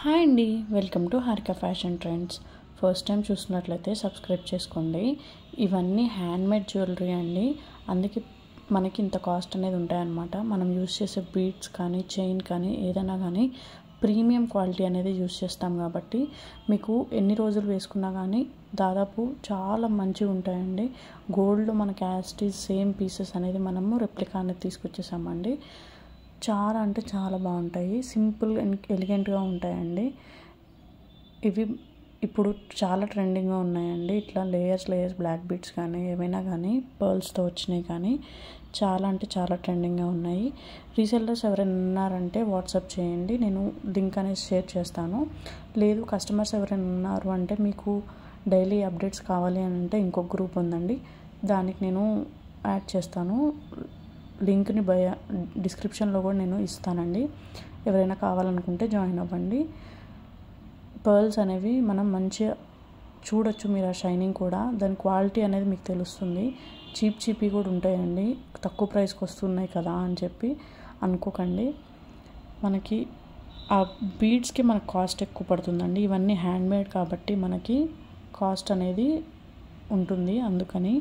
Hi అండి, welcome to Harika fashion trends. First time చూసినట్లయితే subscribe చేసుకోండి. ఇవన్నీ హ్యాండ్మేడ్ జ్యువెలరీ అండి, అందుకే మనకి ఇంత కాస్ట్ అనేది ఉంటాయన్నమాట. మనం యూస్ చేసే బీడ్స్ కానీ చైన్ కానీ ఏదైనా కానీ ప్రీమియం క్వాలిటీ అనేది యూస్ చేస్తాం కాబట్టి మీకు ఎన్ని రోజులు వేసుకున్నా కానీ దాదాపు చాలా మంచిగా ఉంటాయండి. గోల్డ్ మనకి యాస్టీస్ సేమ్ పీసెస్ అనేది మనము రెప్లికా అనేది తీసుకొచ్చేసామండి. చాలా అంటే చాలా బాగుంటాయి, సింపుల్ అండ్ ఎలిగెంట్గా ఉంటాయండి. ఇవి ఇప్పుడు చాలా ట్రెండింగ్గా ఉన్నాయండి. ఇట్లా లేయర్స్ బ్లాక్ బీడ్స్ కానీ ఏమైనా కానీ పర్ల్స్తో వచ్చినాయి కానీ చాలా అంటే చాలా ట్రెండింగ్గా ఉన్నాయి. రీసెల్లర్స్ ఎవరైనా ఉన్నారంటే వాట్సాప్ చేయండి, నేను లింక్ అనేది షేర్ చేస్తాను. లేదు కస్టమర్స్ ఎవరైనా ఉన్నారు అంటే మీకు డైలీ అప్డేట్స్ కావాలి అని అంటే ఇంకొక గ్రూప్ ఉందండి, దానికి నేను యాడ్ చేస్తాను. లింక్ని డిస్క్రిప్షన్లో కూడా నేను ఇస్తానండి. ఎవరైనా కావాలనుకుంటే జాయిన్ అవ్వండి. పర్ల్స్ అనేవి మనం మంచిగా చూడొచ్చు, మీరు ఆ షైనింగ్ కూడా, దాని క్వాలిటీ అనేది మీకు తెలుస్తుంది. చీప్ కూడా ఉంటాయండి, తక్కువ ప్రైస్కి వస్తున్నాయి కదా అని చెప్పి అనుకోకండి. మనకి ఆ బీడ్స్కి మనకు కాస్ట్ ఎక్కువ పడుతుందండి. ఇవన్నీ హ్యాండ్మేడ్ కాబట్టి మనకి కాస్ట్ అనేది ఉంటుంది. అందుకని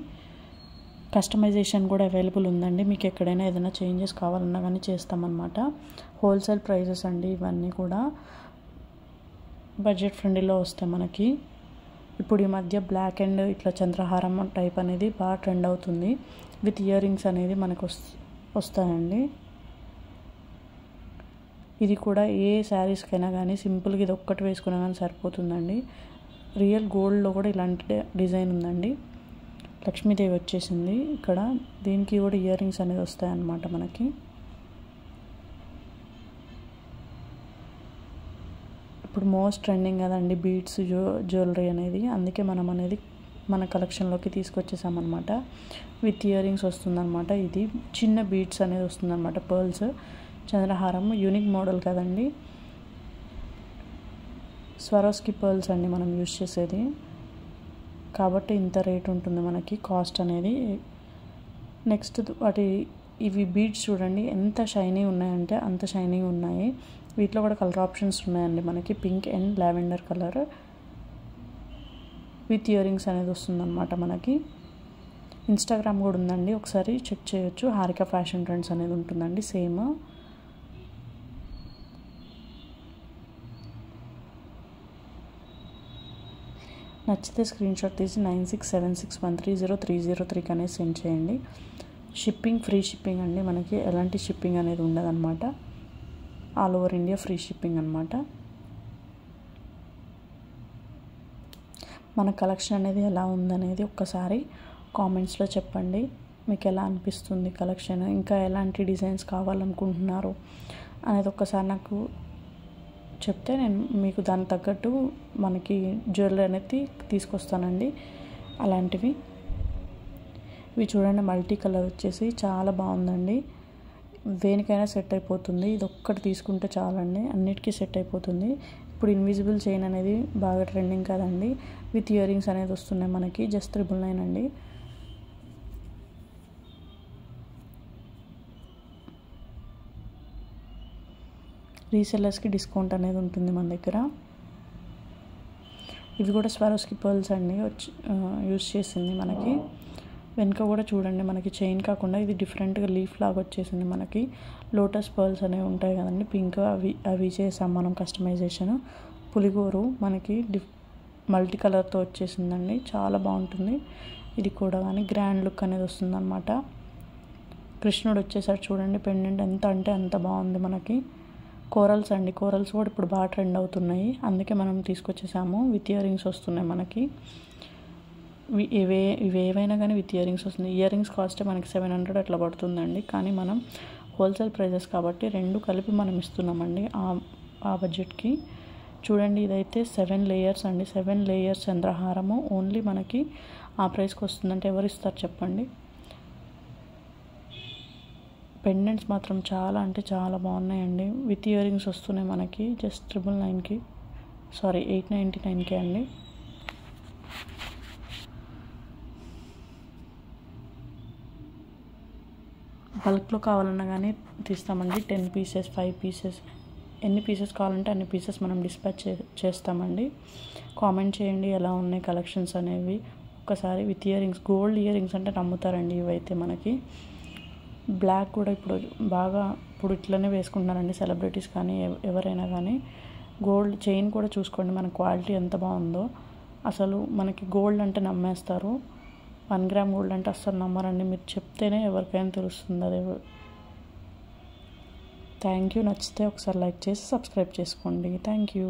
కస్టమైజేషన్ కూడా అవైలబుల్ ఉందండి. మీకు ఎక్కడైనా ఏదైనా చేంజెస్ కావాలన్నా కానీ చేస్తామన్నమాట. హోల్సేల్ ప్రైజెస్ అండి, ఇవన్నీ కూడా బడ్జెట్ ఫ్రెండ్లీలో వస్తాయి మనకి. ఇప్పుడు ఈ మధ్య బ్లాక్ అండ్ ఇట్లా చంద్రహారం టైప్ అనేది బాగా ట్రెండ్ అవుతుంది. విత్ ఇయర్ రింగ్స్ అనేది మనకు వస్తాయండి. ఇది కూడా ఏ శారీస్కైనా కానీ సింపుల్గా ఇది ఒక్కటి వేసుకున్నా కానీ సరిపోతుందండి. రియల్ గోల్డ్లో కూడా ఇలాంటి డిజైన్ ఉందండి. లక్ష్మీదేవి వచ్చేసింది ఇక్కడ, దీనికి కూడా ఇయర్ రింగ్స్ అనేది వస్తాయన్నమాట మనకి. ఇప్పుడు మోస్ట్ ట్రెండింగ్ కదండి బీడ్స్ జ్యువెలరీ అనేది, అందుకే మనం అనేది మన కలెక్షన్లోకి తీసుకొచ్చేసామన్నమాట. విత్ ఇయర్ రింగ్స్ వస్తుందన్నమాట. ఇది చిన్న బీడ్స్ అనేది వస్తుందన్నమాట. పర్ల్స్ చంద్రహారం యూనిక్ మోడల్ కదండి. స్వరోస్కి పర్ల్స్ అండి మనం యూజ్ చేసేది, కాబట్టి ఇంత రేట్ ఉంటుంది మనకి కాస్ట్ అనేది. నెక్స్ట్ ఇవి బీడ్స్ చూడండి ఎంత షైనీ ఉన్నాయంటే అంత షైనీ ఉన్నాయి. వీటిలో కూడా కలర్ ఆప్షన్స్ ఉన్నాయండి మనకి, pink and lavender colour. With ear rings అనేది వస్తుందన్నమాట మనకి. ఇన్స్టాగ్రామ్ కూడా ఉందండి, ఒకసారి చెక్ చేయొచ్చు. హారిక ఫ్యాషన్ ట్రెండ్స్ అనేది ఉంటుందండి సేమ్. నచ్చితే స్క్రీన్షాట్ తీసి 9676130303 అనేది సెండ్ చేయండి. షిప్పింగ్ ఫ్రీ షిప్పింగ్ అండి మనకి, ఎలాంటి షిప్పింగ్ అనేది ఉండదన్నమాట. All over India free shipping అనమాట. మన కలెక్షన్ అనేది ఎలా ఉందనేది ఒక్కసారి కామెంట్స్లో చెప్పండి. మీకు ఎలా అనిపిస్తుంది కలెక్షన్, ఇంకా ఎలాంటి డిజైన్స్ కావాలనుకుంటున్నారు అనేది ఒక్కసారి నాకు చెప్తే నేను మీకు దానికి తగ్గట్టు మనకి జ్యువెలరీ అనేది తీసుకొస్తానండి. అలాంటివి ఇవి చూడండి, మల్టీ కలర్ వచ్చేసి చాలా బాగుందండి. దేనికైనా సెట్ అయిపోతుంది. ఇది ఒక్కటి తీసుకుంటే చాలండి, అన్నిటికీ సెట్ అయిపోతుంది. ఇప్పుడు ఇన్విజిబుల్ చైన్ అనేది బాగా ట్రెండింగ్ కదండి. విత్ ఇయర్ రింగ్స్ అనేది వస్తున్నాయి మనకి, జస్ట్ 999 అండి. రీసెల్లర్స్కి డిస్కౌంట్ అనేది ఉంటుంది మన దగ్గర. ఇవి కూడా స్వారోస్కి పర్ల్స్ అండి యూస్ చేసింది మనకి. వెనుక కూడా చూడండి మనకి చైన్ కాకుండా ఇది డిఫరెంట్గా లీఫ్ లాగా వచ్చేసింది మనకి. లోటస్ పర్ల్స్ అనేవి ఉంటాయి కదండి పింక్, అవి చేసాం మనం కస్టమైజేషన్. పులిగోరు మనకి మల్టీ కలర్తో వచ్చేసిందండి, చాలా బాగుంటుంది. ఇది కూడా కానీ గ్రాండ్ లుక్ అనేది వస్తుందన్నమాట. కృష్ణుడు వచ్చేసాడు చూడండి, పెండెంట్ ఎంత అంటే అంత బాగుంది మనకి. కోరల్స్ అండి, కోరల్స్ కూడా ఇప్పుడు బాగా ట్రెండ్ అవుతున్నాయి, అందుకే మనం తీసుకొచ్చేసాము. విత్ ఇయర్ రింగ్స్ వస్తున్నాయి మనకి. ఇవేవైనా కానీ విత్ ఇయర్ రింగ్స్ వస్తుంది. ఇయర్ రింగ్స్ కాస్ట్ మనకి 700 అట్లా పడుతుందండి, కానీ మనం హోల్సేల్ ప్రైజెస్ కాబట్టి రెండు కలిపి మనం ఇస్తున్నామండి ఆ బడ్జెట్కి. చూడండి ఇదైతే 7 లేయర్స్ అండి, 7 లేయర్స్ చంద్రహారము ఓన్లీ మనకి ఆ ప్రైస్కి వస్తుందంటే ఎవరు ఇస్తారు చెప్పండి. పెండెంట్స్ మాత్రం చాలా అంటే చాలా బాగున్నాయండి. విత్ ఇయర్ రింగ్స్ వస్తున్నాయి మనకి, జస్ట్ 999కి, సారీ 899కే అండి. బల్క్లో కావాలన్నా కానీ తీస్తామండి, 10 పీసెస్ 5 పీసెస్ ఎన్ని పీసెస్ కావాలంటే అన్ని పీసెస్ మనం డిస్పాచ్ చేస్తామండి. కామెంట్ చేయండి ఎలా ఉన్నాయి కలెక్షన్స్ అనేవి. ఒక్కసారి with ear rings, gold ear rings అంటే నమ్ముతారండి. ఇవైతే మనకి బ్లాక్ కూడా ఇప్పుడు ఇట్లనే వేసుకుంటున్నారండి సెలబ్రిటీస్ కానీ ఎవరైనా కానీ. గోల్డ్ చైన్ కూడా చూసుకోండి మన క్వాలిటీ ఎంత బాగుందో. అసలు మనకి గోల్డ్ అంటే నమ్మేస్తారు, 1 గ్రామ్ గోల్డ్ అంటే అస్సలు నమ్మరండి. మీరు చెప్తేనే ఎవరికైనా తెలుస్తుంది అది. Thank you. నచ్చితే ఒకసారి లైక్ చేసి సబ్స్క్రైబ్ చేసుకోండి. Thank you.